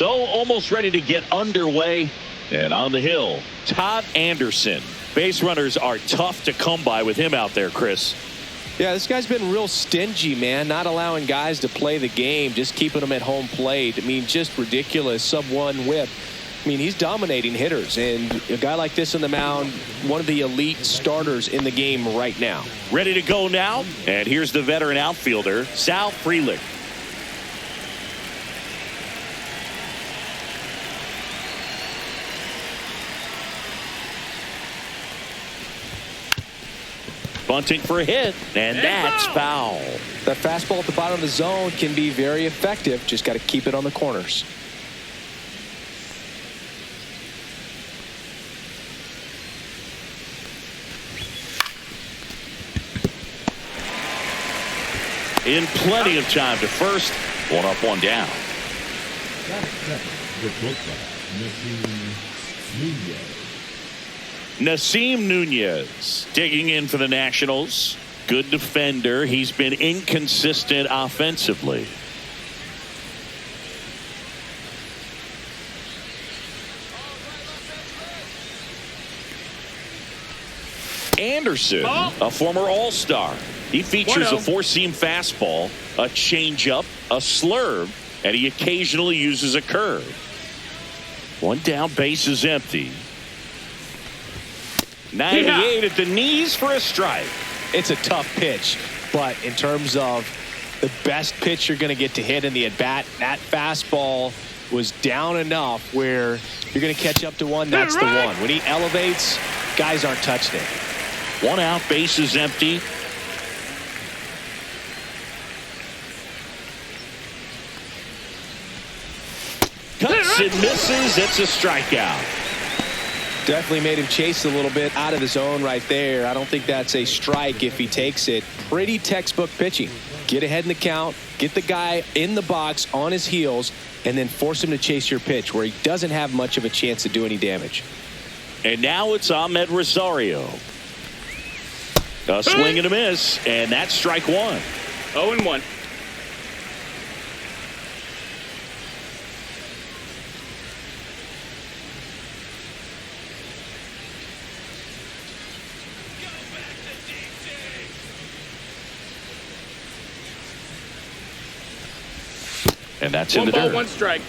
So almost ready to get underway. And on the hill, Todd Anderson. Base runners are tough to come by with him out there, Chris. Yeah, this guy's been real stingy, man. Not allowing guys to play the game, just keeping them at home plate. I mean, just ridiculous. Sub-1 whip. I mean, he's dominating hitters. And a guy like this on the mound, one of the elite starters in the game right now. Ready to go now. And here's the veteran outfielder, Sal Frelick. Bunting for a hit, and that's foul. That fastball at the bottom of the zone can be very effective. Just got to keep it on the corners. In plenty of time to first. One up, one down. Nasim Nunez digging in for the Nationals. Good defender. He's been inconsistent offensively. Anderson, a former All-Star. He features a four-seam fastball, a changeup, a slurve, and he occasionally uses a curve. One down, base is empty. 98 at the knees for a strike. It's a tough pitch, but in terms of the best pitch you're going to get to hit in the at-bat, that fastball was down enough where you're going to catch up to one. That's the one. When he elevates, guys aren't touching it. One out, base is empty. Cuts and misses. It's a strikeout. Definitely made him chase a little bit out of the zone right there. I don't think that's a strike if he takes it. Pretty textbook pitching. Get ahead in the count, get the guy in the box on his heels, and then force him to chase your pitch where he doesn't have much of a chance to do any damage. And now it's Ahmed Rosario. A swing and a miss, and that's strike one. 0-1. And that's in the dirt. 1 ball, 1 strike.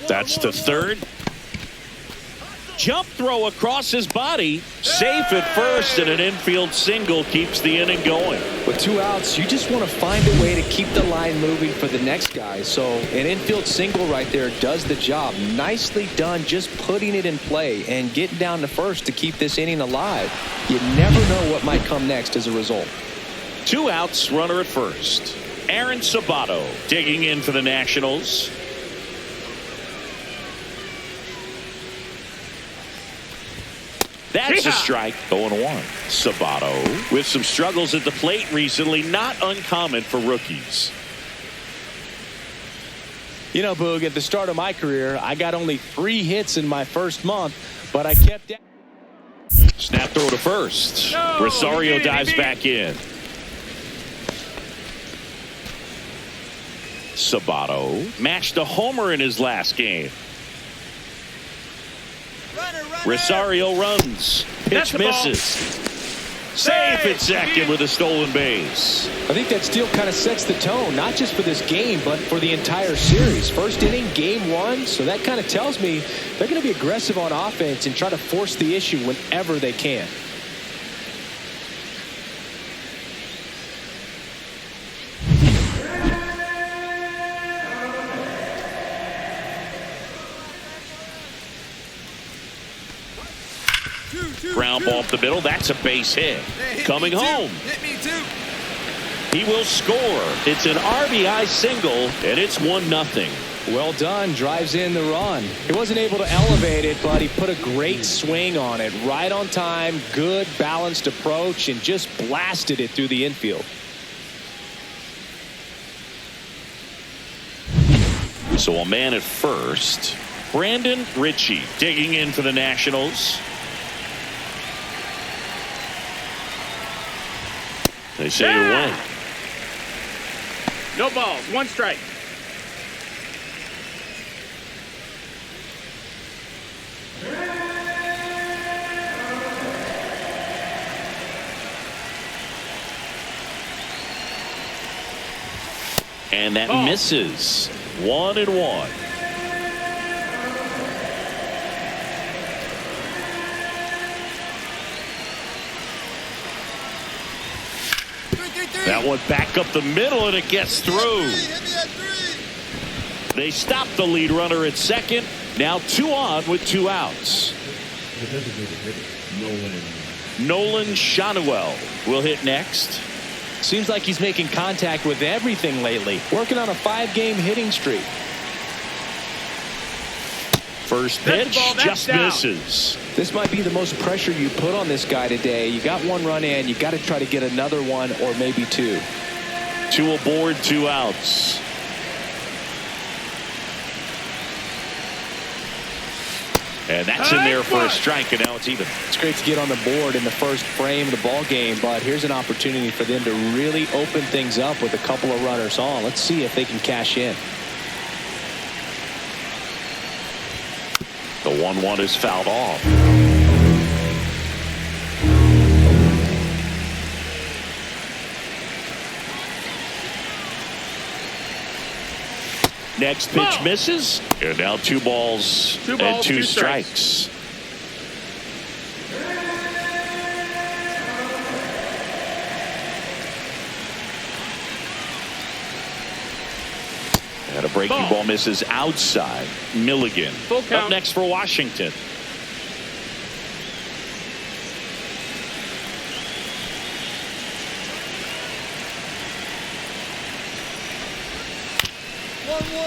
That's the third. Jump throw across his body. Safe at first, and an infield single keeps the inning going. With 2 outs, you just want to find a way to keep the line moving for the next guy. So an infield single right there does the job. Nicely done, just putting it in play and getting down to first to keep this inning alive. You never know what might come next as a result. 2 outs, runner at first. Aaron Sabato digging in for the Nationals. That's a strike. 0-1. Sabato with some struggles at the plate recently. Not uncommon for rookies. You know, Boog, at the start of my career, I got only 3 hits in my first month, but I kept it. Snap throw to first. No, Rosario dives back in. Sabato matched a homer in his last game. Rosario runs. Pitch misses. Safe at second with a stolen base. I think that steal kind of sets the tone, not just for this game, but for the entire series. First inning, game 1. So that kind of tells me they're going to be aggressive on offense and try to force the issue whenever they can. Ground ball up the middle. That's a base hit. Coming home. He will score. It's an RBI single, and it's 1-0. Well done. Drives in the run. He wasn't able to elevate it, but he put a great swing on it. Right on time. Good balanced approach, and just blasted it through the infield. So a man at first. Brandon Ritchie digging in for the Nationals. They say you're winning. No balls, 1 strike. And that misses. 1-1. That one back up the middle, and it gets through. They stop the lead runner at second. Now 2 on with 2 outs. Nolan Shanuel will hit next. Seems like he's making contact with everything lately. Working on a 5-game hitting streak. First pitch just misses. This might be the most pressure you put on this guy today. You got 1 run in. You got to try to get another 1 or maybe 2. 2 aboard, 2 outs. And that's in there for a strike, and now it's even. It's great to get on the board in the first frame of the ball game, but here's an opportunity for them to really open things up with a couple of runners on. Let's see if they can cash in. The 1-1 is fouled off. Next pitch misses. And now 2 balls, and 2 strikes. And a breaking ball misses outside. Milligan up next for Washington.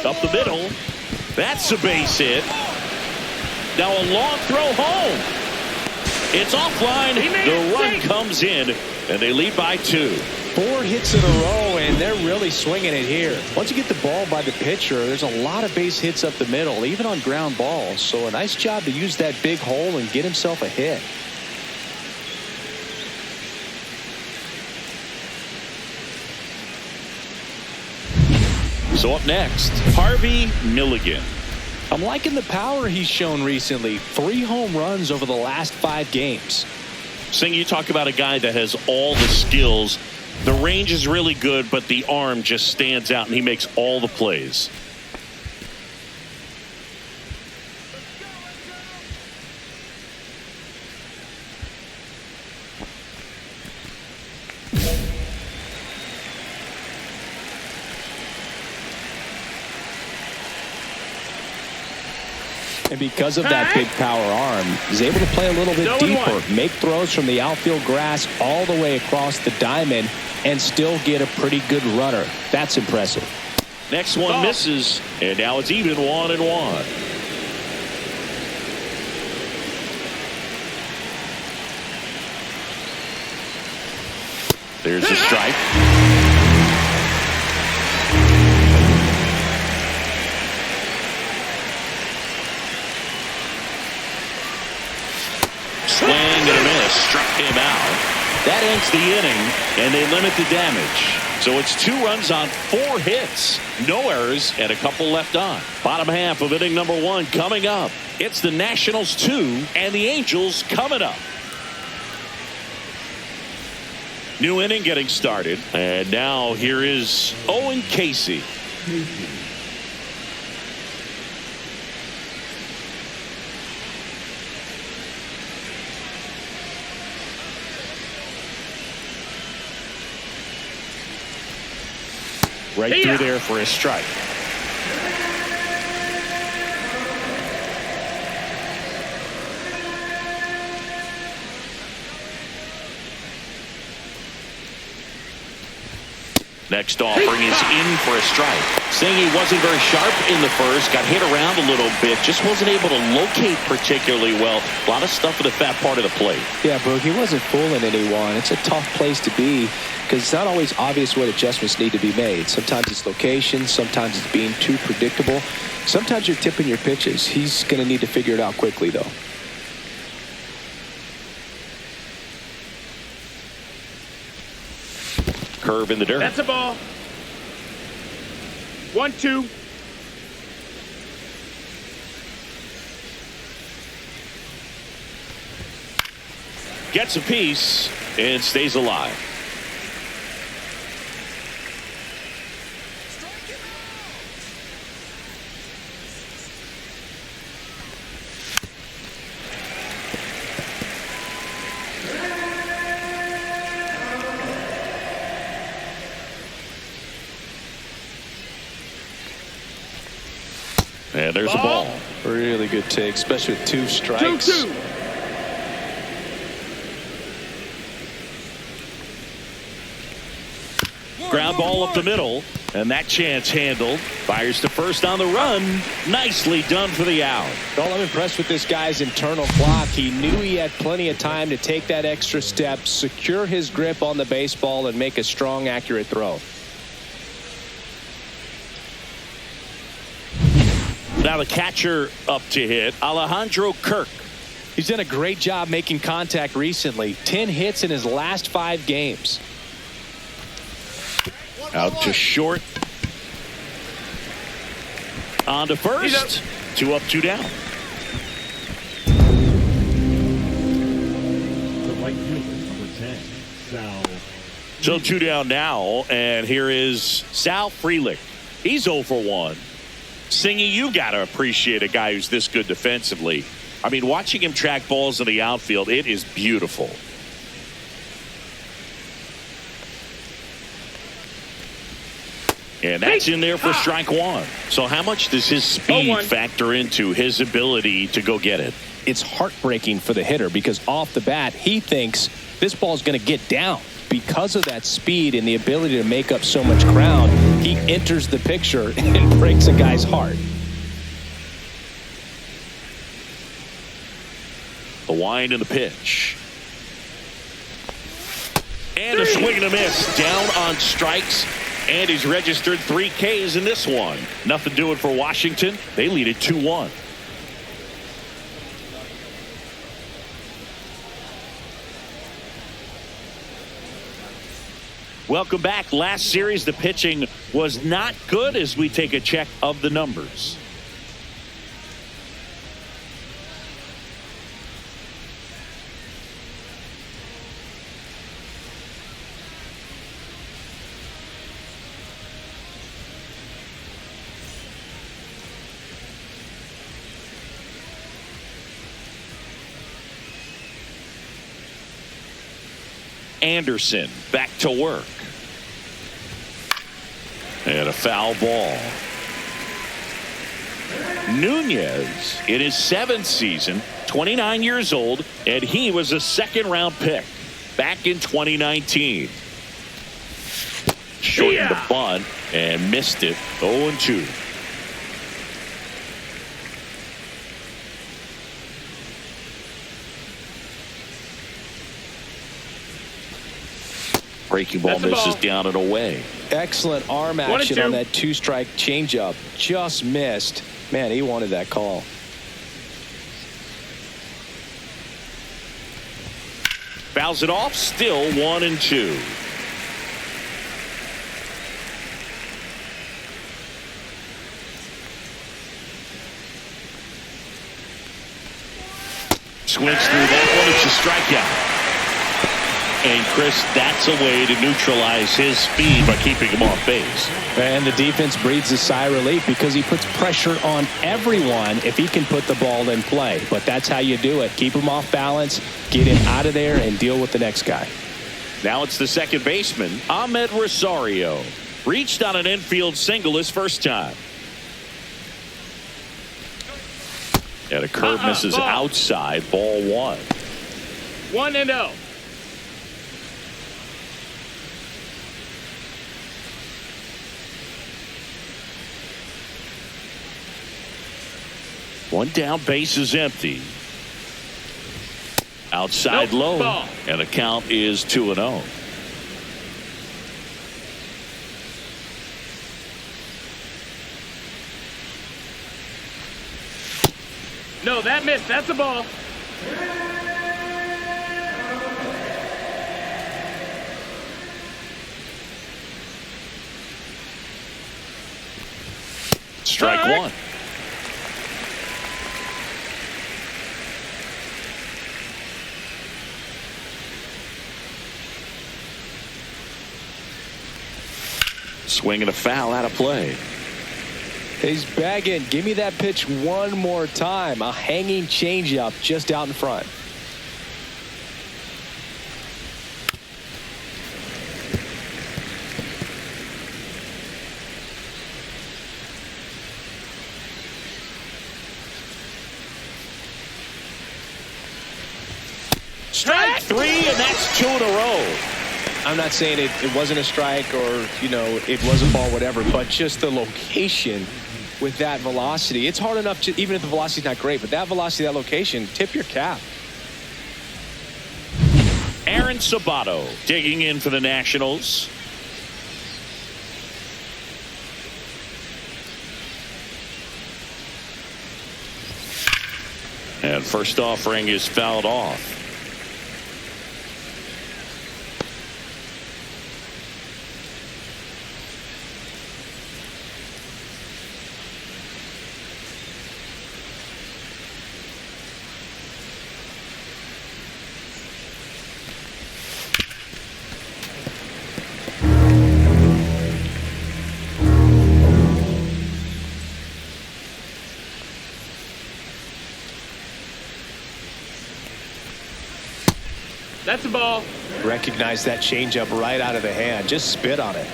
Up the middle. That's a base hit. Now a long throw home. It's offline. The run comes in, and they lead by 2. 4 hits in a row, and they're really swinging it here. Once you get the ball by the pitcher, there's a lot of base hits up the middle, even on ground balls. So a nice job to use that big hole and get himself a hit. So up next, Harvey Milligan. I'm liking the power he's shown recently. 3 home runs over the last 5 games. Sing, you talk about a guy that has all the skills. The range is really good, but the arm just stands out, and he makes all the plays. And because of that big power arm, he's able to play a little bit deeper, make throws from the outfield grass all the way across the diamond, and still get a pretty good runner. That's impressive. Next one misses, and now it's even 1-1. There's a strike. Swing and a miss, struck him out. That ends the inning, and they limit the damage. So it's 2 runs on 4 hits, no errors, and a couple left on. Bottom half of inning number 1 coming up. It's the Nationals 2 and the Angels coming up. New inning getting started, and now here is Owen Casey. Right through there for a strike. Next offering is in for a strike. Saying he wasn't very sharp in the first, got hit around a little bit, just wasn't able to locate particularly well. A lot of stuff at the fat part of the plate. Yeah, Boog, he wasn't fooling anyone. It's a tough place to be because it's not always obvious what adjustments need to be made. Sometimes it's location, sometimes it's being too predictable. Sometimes you're tipping your pitches. He's going to need to figure it out quickly, though. curve in the dirt. That's a ball. 1-2. Gets a piece and stays alive. And there's a ball. Really good take, especially with 2 strikes. 2-2. Ground ball up the middle, and that chance handled. Fires to first on the run. Nicely done for the out. Well, I'm impressed with this guy's internal clock. He knew he had plenty of time to take that extra step, secure his grip on the baseball, and make a strong, accurate throw. Now the catcher up to hit, Alejandro Kirk. He's done a great job making contact recently. 10 hits in his last 5 games. Out to short. On to first. 2 up, 2 down. So 2 down now, and here is Sal Frelick. He's 0 for 1. Singy, you got to appreciate a guy who's this good defensively. I mean, watching him track balls in the outfield, it is beautiful. And that's in there for strike 1. So how much does his speed factor into his ability to go get it? It's heartbreaking for the hitter because off the bat, he thinks this ball is going to get down. Because of that speed and the ability to make up so much ground, he enters the picture and breaks a guy's heart. The wind and the pitch. And a swing and a miss. Down on strikes. And he's registered 3 Ks in this one. Nothing doing for Washington. They lead it 2-1. Welcome back. Last series, the pitching was not good as we take a check of the numbers. Anderson back to work. And a foul ball. Nunez in his 7th season, 29 years old, and he was a 2nd-round pick back in 2019. Shortened the bunt and missed it. 0-2. Breaking ball misses down and away. Excellent arm action on that 2-strike changeup. Just missed. Man, he wanted that call. Fouls it off. Still 1-2. Swings through that one. It's a strikeout. And, Chris, that's a way to neutralize his speed by keeping him off base. And the defense breathes a sigh of relief because he puts pressure on everyone if he can put the ball in play. But that's how you do it. Keep him off balance, get him out of there, and deal with the next guy. Now it's the second baseman, Ahmed Rosario. Reached on an infield single his first time. And a curve misses outside. Ball 1. 1-0. One down, base is empty. Outside low, ball. And the count is 2-0. No, that missed. That's a ball. Strike one. Swing and a foul out of play. He's bagging. Give me that pitch one more time. A hanging changeup just out in front. Strike three, and that's 2 in a row. I'm not saying it wasn't a strike or, you know, it was a ball, whatever, but just the location with that velocity. It's hard enough to, even if the velocity's not great, but that velocity, that location, tip your cap. Aaron Sabato digging in for the Nationals. And first offering is fouled off. That's a ball. Recognize that changeup right out of the hand. Just spit on it.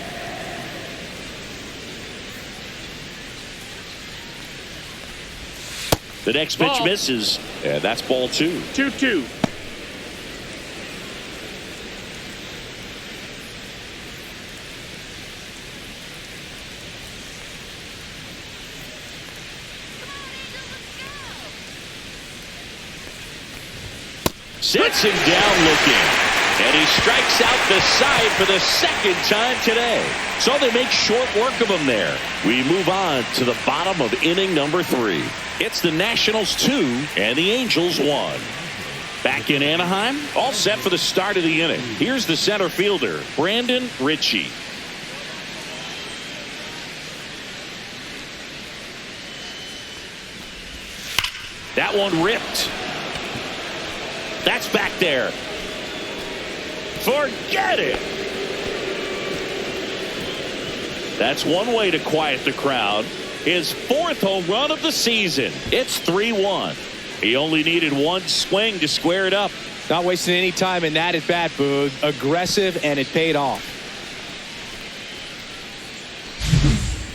The next pitch misses. Yeah, that's ball 2. 2-2. Sits him down looking. And he strikes out the side for the second time today. So they make short work of him there. We move on to the bottom of inning number 3. It's the Nationals 2 and the Angels 1. Back in Anaheim, all set for the start of the inning. Here's the center fielder, Brandon Ritchie. That one ripped. That's back there. Forget it. That's one way to quiet the crowd. His 4th home run of the season. It's 3-1. He only needed one swing to square it up. Not wasting any time in that at bat, Boog. Aggressive, and it paid off.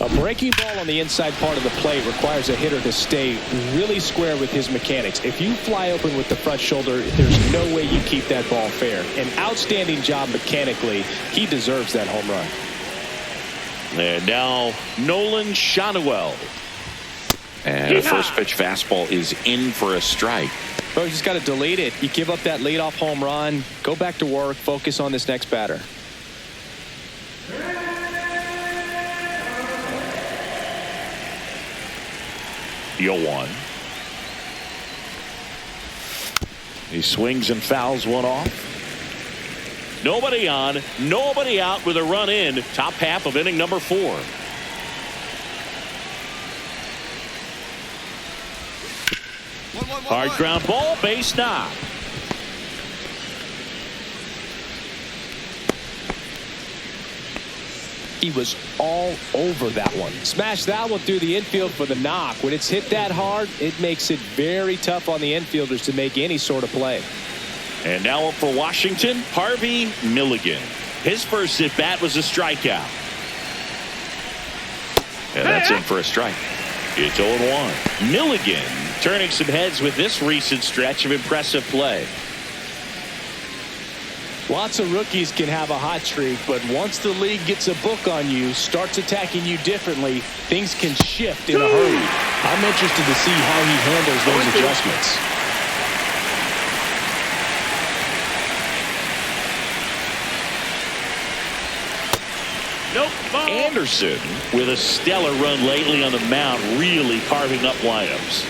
A breaking ball on the inside part of the plate requires a hitter to stay really square with his mechanics. If you fly open with the front shoulder, there's no way you keep that ball fair. An outstanding job mechanically. He deserves that home run. And now Nolan Schanuel. And the first pitch fastball is in for a strike. Bro, you just got to delete it. You give up that leadoff home run. Go back to work. Focus on this next batter. One. He swings and fouls one off. Nobody on, nobody out with a run in. Top half of inning number 4. Hard ground ball, base knock. He was all over that one. Smashed that one through the infield for the knock. When it's hit that hard, it makes it very tough on the infielders to make any sort of play. And now up for Washington, Harvey Milligan. His first at bat was a strikeout. And that's in for a strike. It's 0-1. Milligan turning some heads with this recent stretch of impressive play. Lots of rookies can have a hot streak, but once the league gets a book on you, starts attacking you differently, things can shift in a hurry. I'm interested to see how he handles those adjustments. Nope. Ball. Anderson with a stellar run lately on the mound, really carving up lineups.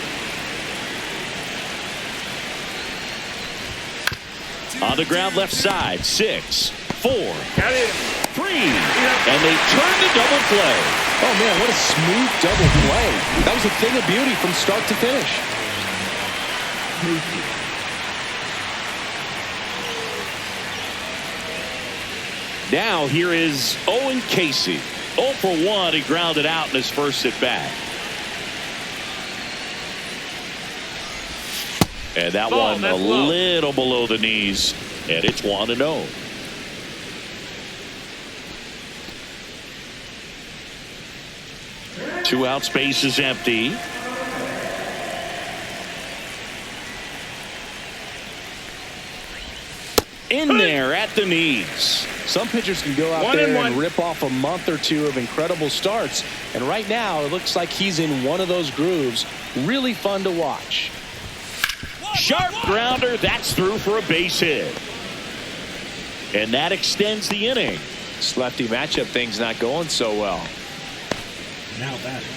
On the ground left side, 6, 4, 3, and they turn to double play. Oh, man, what a smooth double play. That was a thing of beauty from start to finish. Now here is Owen Casey. 0 for 1. He grounded out in his first at bat. And that one a little below the knees. And it's 1-0. Two out, space is empty. In there at the knees. Some pitchers can go out there and rip off a month or two of incredible starts. And right now, it looks like he's in one of those grooves. Really fun to watch. Sharp grounder. That's through for a base hit. And that extends the inning. This lefty matchup thing's not going so well. Now batting,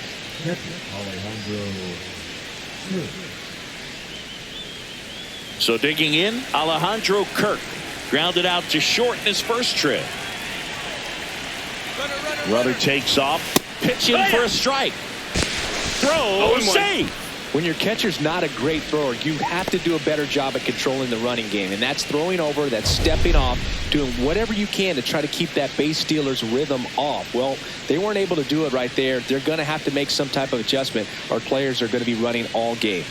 Alejandro. So digging in, Alejandro Kirk. Grounded out to short in his first trip. Runner takes off. Pitch in for a strike. Throw. Save. When your catcher's not a great thrower, you have to do a better job at controlling the running game. And that's throwing over, that's stepping off, doing whatever you can to try to keep that base stealer's rhythm off. Well, they weren't able to do it right there. They're going to have to make some type of adjustment. Our players are going to be running all game.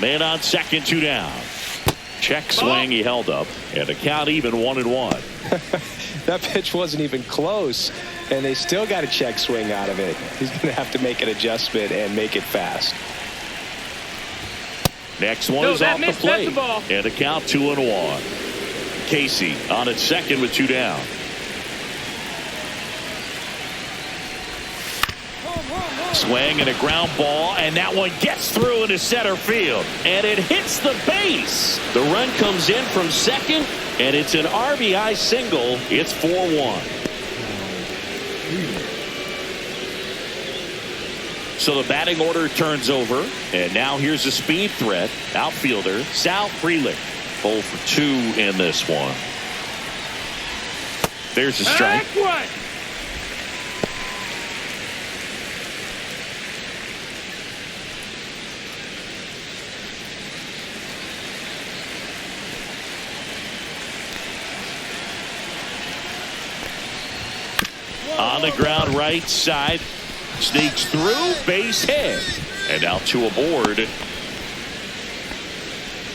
Man on second, 2 down. Check swing, he held up. And the count even 1-1. That pitch wasn't even close, and they still got a check swing out of it. He's going to have to make an adjustment and make it fast. Next one is off the plate. And the count 2-1. Casey on at second with 2 down. Swing and a ground ball, and that one gets through into center field, and it hits the base. The run comes in from second, and it's an RBI single. It's 4-1. So the batting order turns over, and now here's a speed threat. Outfielder Sal Frelick. 0 for 2 in this one. There's a strike. On the ground right side. Sneaks through, base hit. And now 2 aboard.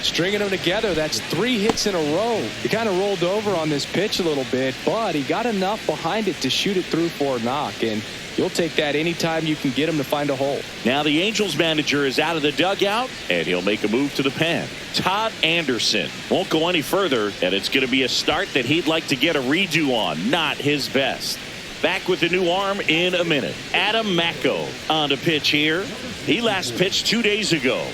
Stringing them together, that's 3 hits in a row. He kind of rolled over on this pitch a little bit, but he got enough behind it to shoot it through for a knock. And you'll take that anytime you can get him to find a hole. Now the Angels manager is out of the dugout, and he'll make a move to the pen. Todd Anderson won't go any further, and it's going to be a start that he'd like to get a redo on. Not his best. Back with the new arm in a minute. Adam Macko on the pitch here. He last pitched 2 days ago.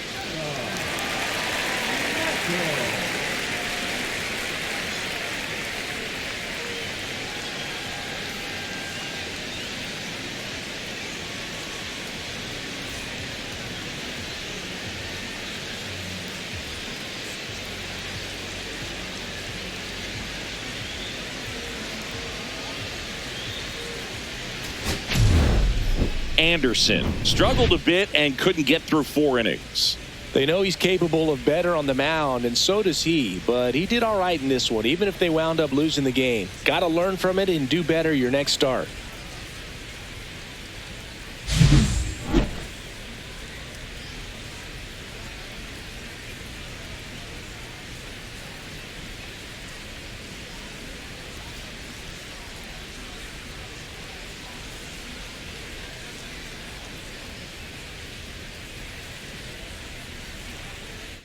Anderson struggled a bit and couldn't get through 4 innings. They know he's capable of better on the mound, and so does he. But he did all right in this one, even if they wound up losing the game. Got to learn from it and do better your next start.